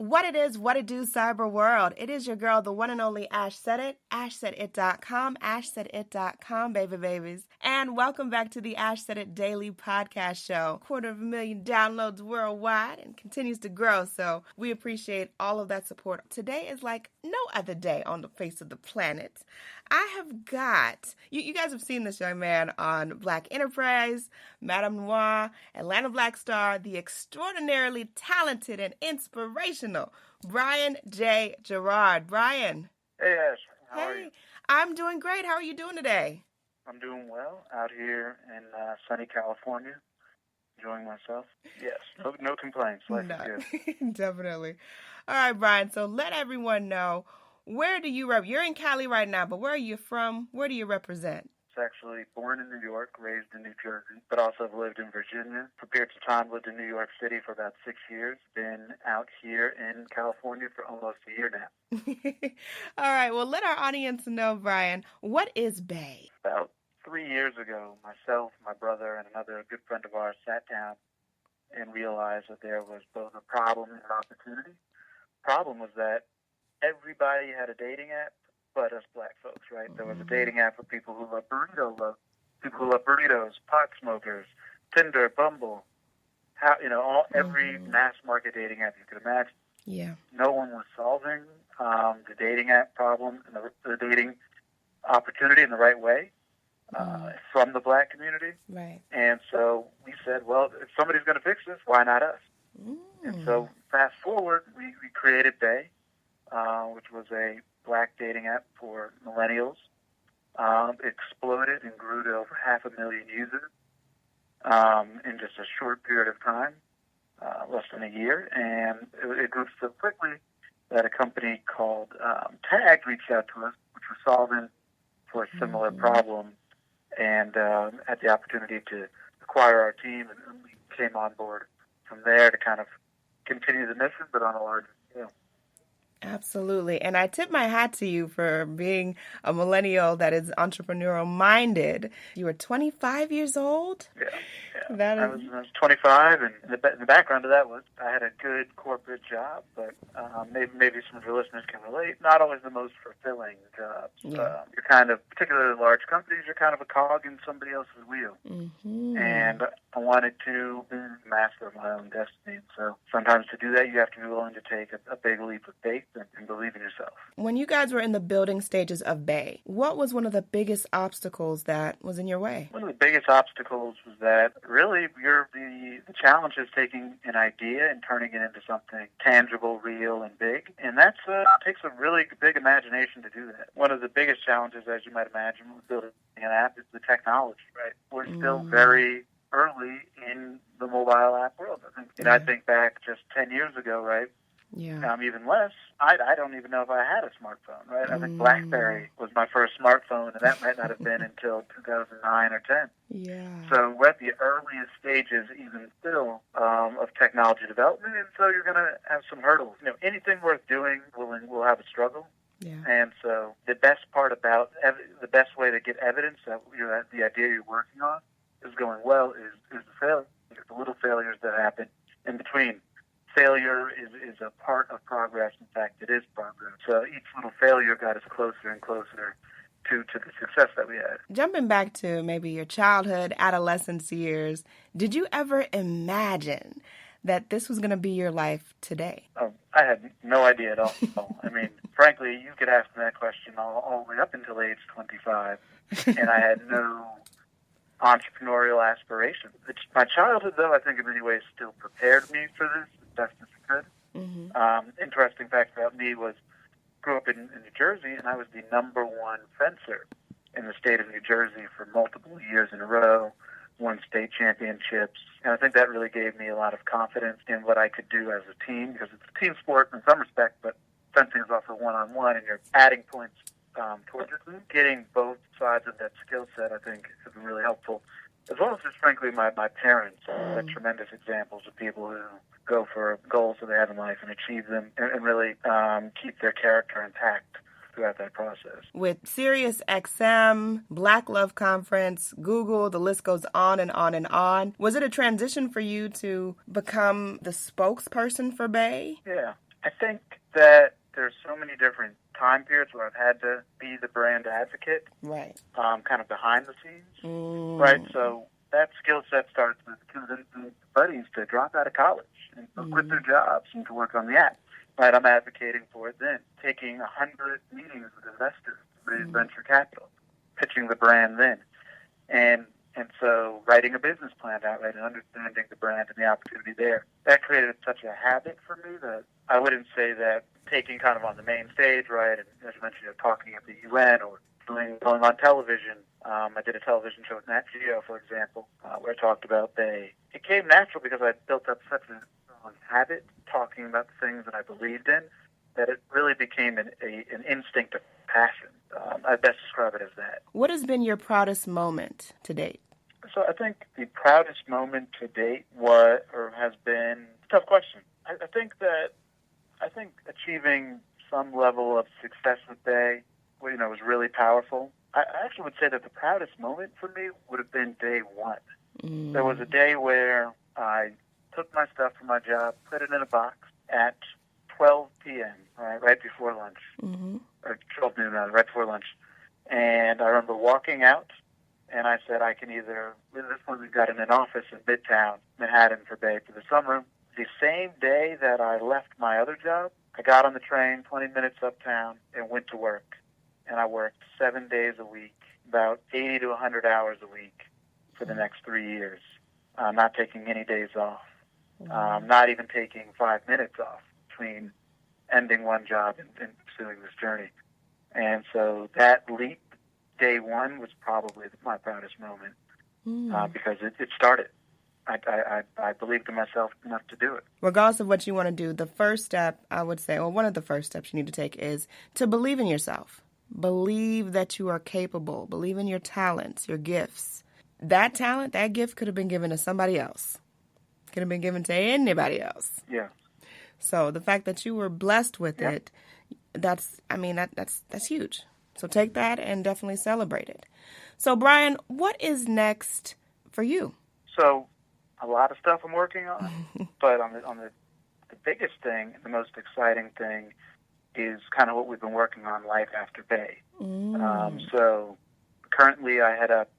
What it is, what it do, cyber world. It is your girl, the one and only Ash Said It, ashsaidit.com, ashsaidit.com, baby babies. And welcome back to the Ash Said It Daily Podcast Show. 250,000 downloads worldwide and continues to grow, so we appreciate all of that support. Today is like no other day on the face of the planet. I have got, you guys have seen this young man on Black Enterprise, Madame Noir, Atlanta Black Star, the extraordinarily talented and inspirational Brian J. Gerrard. Brian. Hey, Ash. How are you? I'm doing great. How are you doing today? I'm doing well out here in sunny California. Enjoying myself. Yes. No complaints. Life is good. Definitely. All right, Brian. So let everyone know, where do you rep? You're in Cali right now, but where are you from? Where do you represent? I was actually born in New York, raised in New Jersey, but also have lived in Virginia. For periods of time, lived in New York City for about 6 years. Been out here in California for almost a year now. All right. Well, let our audience know, Brian, what is BAE? About 3 years ago, myself, my brother, and another good friend of ours sat down and realized that there was both a problem and an opportunity. Problem was that everybody had a dating app but us black folks, right? There was a dating app for people who love burritos, pot smokers, Tinder, Bumble, every mass market dating app you could imagine. Yeah. No one was solving the dating app problem and the dating opportunity in the right way from the black community. Right. And so we said, well, if somebody's going to fix this, why not us? And so fast forward, we created BAE, which was a black dating app for millennials. Exploded and grew to over 500,000 users in just a short period of time, less than a year. And it grew so quickly that a company called Tag reached out to us, which was solving for a similar problem, and had the opportunity to acquire our team, and we came on board from there to kind of continue the mission, but on a larger scale. Absolutely. And I tip my hat to you for being a millennial that is entrepreneurial minded. You were 25 years old? Yeah. I was 25, and the background of that was I had a good corporate job, but maybe some of your listeners can relate. Not always the most fulfilling jobs. Yeah. You're kind of, particularly large companies, you're kind of a cog in somebody else's wheel. Mm-hmm. And I wanted to be the master of my own destiny. So sometimes to do that, you have to be willing to take a big leap of faith and believe in yourself. When you guys were in the building stages of BAE, what was one of the biggest obstacles that was in your way? One of the biggest obstacles was that really the challenge is taking an idea and turning it into something tangible, real, and big. And that takes a really big imagination to do that. One of the biggest challenges, as you might imagine, with building an app is the technology, right? We're still very early in the mobile app world. I think back just 10 years ago, right? Yeah. Even less. I don't even know if I had a smartphone, right? I think BlackBerry was my first smartphone, and that might not have been until 2009 or 10. Yeah. So we're at the earliest stages, even still, of technology development, and so you're going to have some hurdles. Anything worth doing will have a struggle. Yeah. And so the best part about the best way to get evidence that the idea you're working on is going well is the failure. The little failures that happen in between. Failure is a part of progress. In fact, it is progress. So each little failure got us closer and closer to the success that we had. Jumping back to maybe your childhood, adolescence years, did you ever imagine that this was going to be your life today? Oh, I had no idea at all. Frankly, you could ask me that question all the way up until age 25, and I had no entrepreneurial aspirations. My childhood, though, I think in many ways still prepared me for this as best as it could. Mm-hmm. Interesting fact about me was grew up in New Jersey, and I was the number one fencer in the state of New Jersey for multiple years in a row, won state championships. And I think that really gave me a lot of confidence in what I could do as a team, because it's a team sport in some respect, but fencing is also one-on-one, and you're adding points towards your team. Getting both sides of that skill set, I think, has been really helpful. As well as just, frankly, my parents are tremendous examples of people who go for goals that they have in life and achieve them and really keep their character intact throughout that process. With Sirius XM, Black Love Conference, Google, the list goes on and on and on. Was it a transition for you to become the spokesperson for BAE? Yeah. I think that there's so many different time periods where I've had to be the brand advocate, Right. kind of behind the scenes, right? So that skill set starts with convincing buddies to drop out of college and quit their jobs and to work on the app. Right, I'm advocating for it then. Taking 100 meetings with investors, raise venture capital, pitching the brand then. And so writing a business plan out, right, and understanding the brand and the opportunity there. That created such a habit for me that I wouldn't say that taking kind of on the main stage, right, and as you mentioned, talking at the UN or going on television. I did a television show with Nat Geo, for example, where I talked about BAE. It came natural because I built up such a strong habit talking about the things that I believed in that it really became an instinct of passion. I best describe it as that. What has been your proudest moment to date? So I think the proudest moment to date has been a tough question. I think achieving some level of success with BAE, was really powerful. I actually would say that the proudest moment for me would have been day one. There was a day where I took my stuff from my job, put it in a box at 12 p.m., right before lunch, or 12 noon, right before lunch. And I remember walking out, and I said, I can either, this one we got in an office in Midtown, Manhattan for BAE for the summer. The same day that I left my other job, I got on the train 20 minutes uptown and went to work. And I worked 7 days a week, about 80 to 100 hours a week for the next 3 years, not taking any days off, not even taking 5 minutes off between ending one job and pursuing this journey. And so that leap, day one, was probably my proudest moment because it started. I believed in myself enough to do it. Regardless of what you want to do, the first step, I would say, or one of the first steps you need to take is to believe in yourself. Believe that you are capable. Believe in your talents, your gifts. That talent, that gift could have been given to somebody else. Could have been given to anybody else. Yeah. So the fact that you were blessed with it, that's huge. So take that and definitely celebrate it. So Brian, what is next for you? So a lot of stuff I'm working on, but on the biggest thing, the most exciting thing is kind of what we've been working on life after BAE. So currently I head up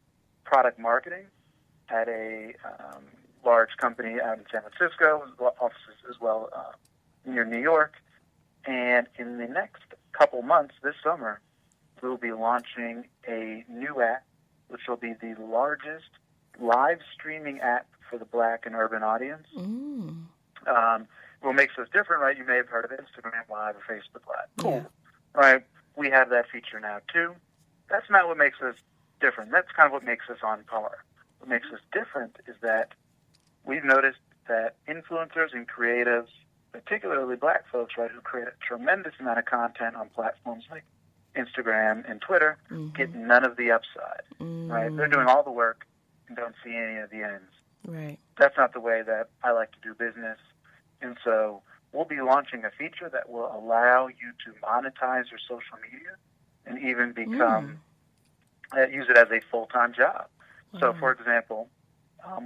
product marketing at a large company out in San Francisco, offices as well near New York. And in the next couple months, this summer, we'll be launching a new app, which will be the largest live streaming app for the Black and urban audience. What makes us different, right? You may have heard of Instagram Live or Facebook Live. Cool, right? We have that feature now, too. That's not what makes us different. That's kind of what makes us on par. What makes us different is that we've noticed that influencers and creatives, particularly Black folks, right, who create a tremendous amount of content on platforms like Instagram and Twitter, get none of the upside, right? They're doing all the work and don't see any of the ends. Right. That's not the way that I like to do business. And so we'll be launching a feature that will allow you to monetize your social media and even become, use it as a full-time job. So, for example,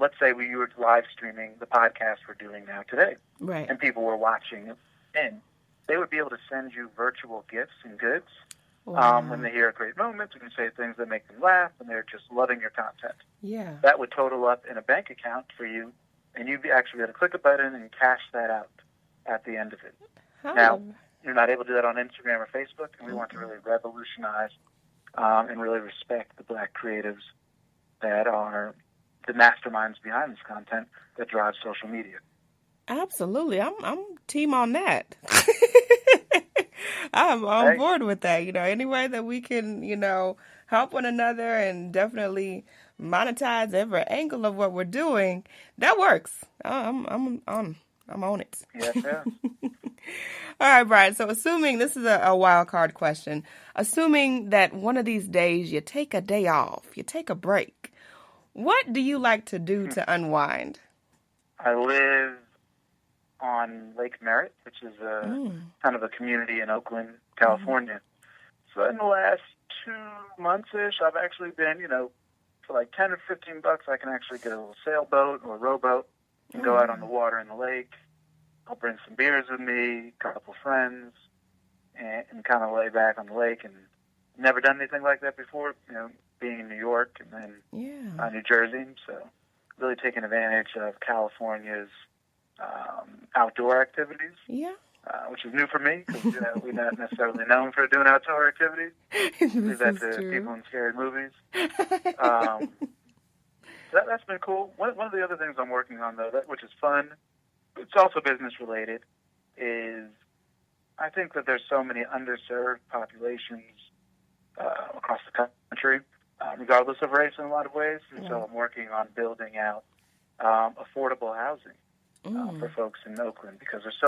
let's say you were live streaming the podcast we're doing now today, and people were watching, and they would be able to send you virtual gifts and goods when they hear a great moment, and you say things that make them laugh, and they're just loving your content. Yeah. That would total up in a bank account for you, and you'd be actually able to click a button and cash that out at the end of it. Now, you're not able to do that on Instagram or Facebook, and we want to really revolutionize and really respect the Black creatives that are the masterminds behind this content that drives social media. Absolutely. I'm team on that. I'm on board with that. Any way that we can, help one another and definitely monetize every angle of what we're doing, that works. I'm on it. Yes, yeah. All right, Brian. So assuming, this is a wild card question, assuming that one of these days you take a day off, you take a break, what do you like to do to unwind? I live on Lake Merritt, which is kind of a community in Oakland, California. So in the last 2 months-ish, I've actually been, for like 10 or 15 bucks, I can actually get a little sailboat or a rowboat and go out on the water in the lake. I'll bring some beers with me, a couple friends, and kind of lay back on the lake. And never done anything like that before, being in New York and then New Jersey. So really taking advantage of California's outdoor activities. Yeah. Which is new for me because we're not necessarily known for doing outdoor activities. Leave that to people in scary movies. That's been cool. One of the other things I'm working on, though, which is fun, it's also business related, is I think that there's so many underserved populations across the country, regardless of race in a lot of ways. And so I'm working on building out affordable housing for folks in Oakland because there's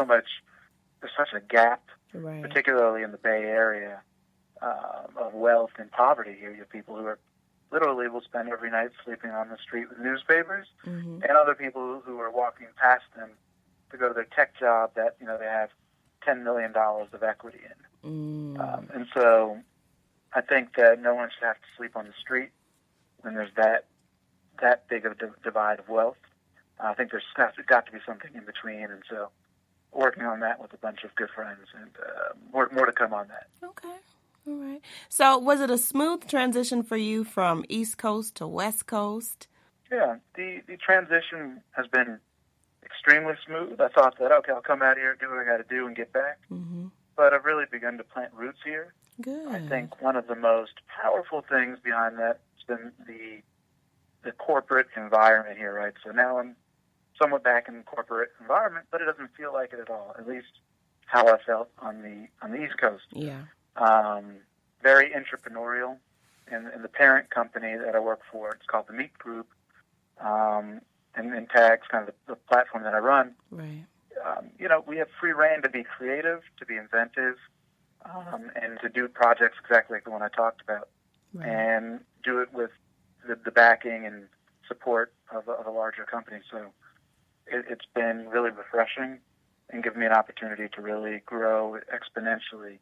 such a gap, particularly in the Bay Area, of wealth and poverty here. You have people who are literally will spend every night sleeping on the street with newspapers, and other people who are walking past them to go to their tech job that they have $10 million of equity in. And so I think that no one should have to sleep on the street when there's that big of a divide of wealth. I think there's got to be something in between, and so working on that with a bunch of good friends, and more to come on that. Okay. All right. So was it a smooth transition for you from East Coast to West Coast? Yeah, the transition has been extremely smooth. I thought that, okay, I'll come out here, do what I got to do, and get back. But I've really begun to plant roots here. Good. I think one of the most powerful things behind that has been the corporate environment here, right? So now I'm somewhat back in the corporate environment, but it doesn't feel like it at all, at least how I felt on the East Coast. Yeah. Very entrepreneurial. And the parent company that I work for, it's called the Meet Group, and TAG's kind of the platform that I run. Right. We have free reign to be creative, to be inventive, and to do projects exactly like the one I talked about, and do it with the backing and support of a larger company. So it's been really refreshing and given me an opportunity to really grow exponentially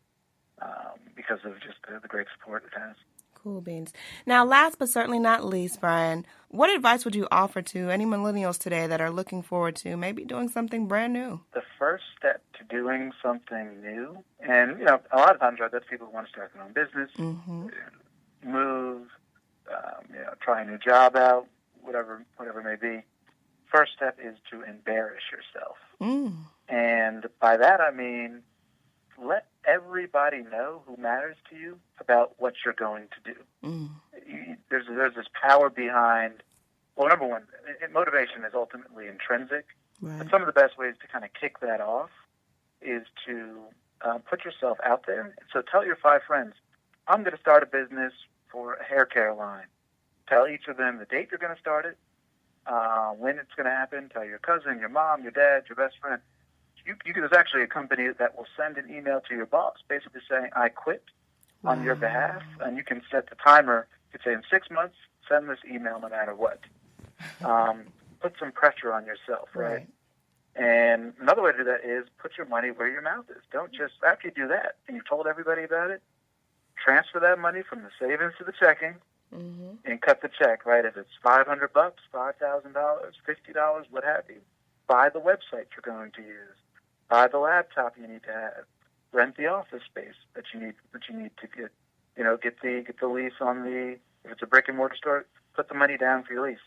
because of just the great support it has. Cool beans. Now, last but certainly not least, Brian, what advice would you offer to any millennials today that are looking forward to maybe doing something brand new? The first step to doing something new, and a lot of times that's people who want to start their own business, move, try a new job out, whatever it may be. First step is to embarrass yourself. And by that I mean let everybody know who matters to you about what you're going to do. There's this power behind, well, number one, motivation is ultimately intrinsic. Right. But some of the best ways to kind of kick that off is to put yourself out there. So tell your 5 friends, I'm going to start a business for a hair care line. Tell each of them the date you're going to start it, when it's going to happen. Tell your cousin, your mom, your dad, your best friend. There's actually a company that will send an email to your boss basically saying, I quit on your behalf, and you can set the timer. You could say in 6 months, send this email no matter what. Put some pressure on yourself, right? And another way to do that is put your money where your mouth is. Don't just, after you do that, and you've told everybody about it, transfer that money from the savings to the checking and cut the check, right? If it's $500, $5,000, $50, what have you, buy the website you're going to use. Buy the laptop you need to have. Rent the office space that you need to get. Get the lease on the. If it's a brick and mortar store, put the money down for your lease.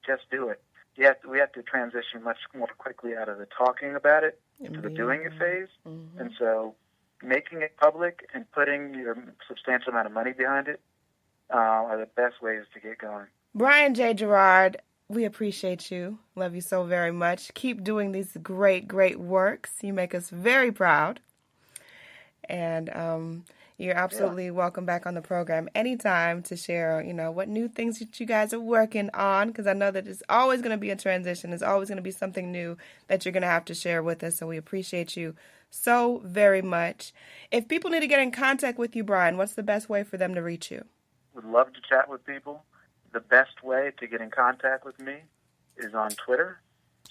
Just do it. We have to transition much more quickly out of the talking about it into the doing it phase. And so, making it public and putting your substantial amount of money behind it are the best ways to get going. Brian J. Gerrard, we appreciate you. Love you so very much. Keep doing these great, great works. You make us very proud. And you're absolutely welcome back on the program anytime to share, what new things that you guys are working on, because I know that it's always going to be a transition. There's always going to be something new that you're going to have to share with us. So we appreciate you so very much. If people need to get in contact with you, Brian, what's the best way for them to reach you? Would love to chat with people. The best way to get in contact with me is on Twitter.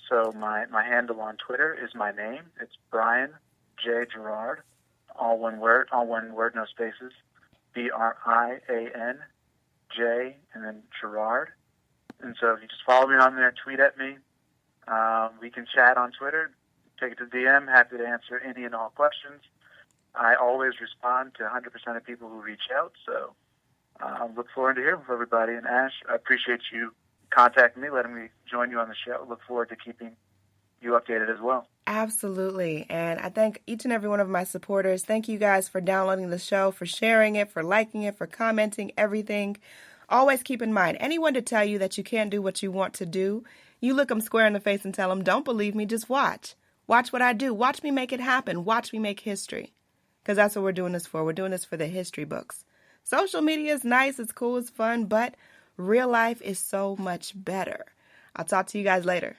So my handle on Twitter is my name. It's Brian J. Gerrard, all one word, no spaces. BRIAN J and then Gerrard. And so if you just follow me on there, tweet at me. We can chat on Twitter. take it to DM. Happy to answer any and all questions. I always respond to 100% of people who reach out, so I look forward to hearing from everybody. And Ash, I appreciate you contacting me, letting me join you on the show. Look forward to keeping you updated as well. Absolutely. And I thank each and every one of my supporters. Thank you guys for downloading the show, for sharing it, for liking it, for commenting, everything. Always keep in mind, anyone to tell you that you can't do what you want to do, you look them square in the face and tell them, don't believe me, just watch. Watch what I do. Watch me make it happen. Watch me make history. Because that's what we're doing this for. We're doing this for the history books. Social media is nice, it's cool, it's fun, but real life is so much better. I'll talk to you guys later.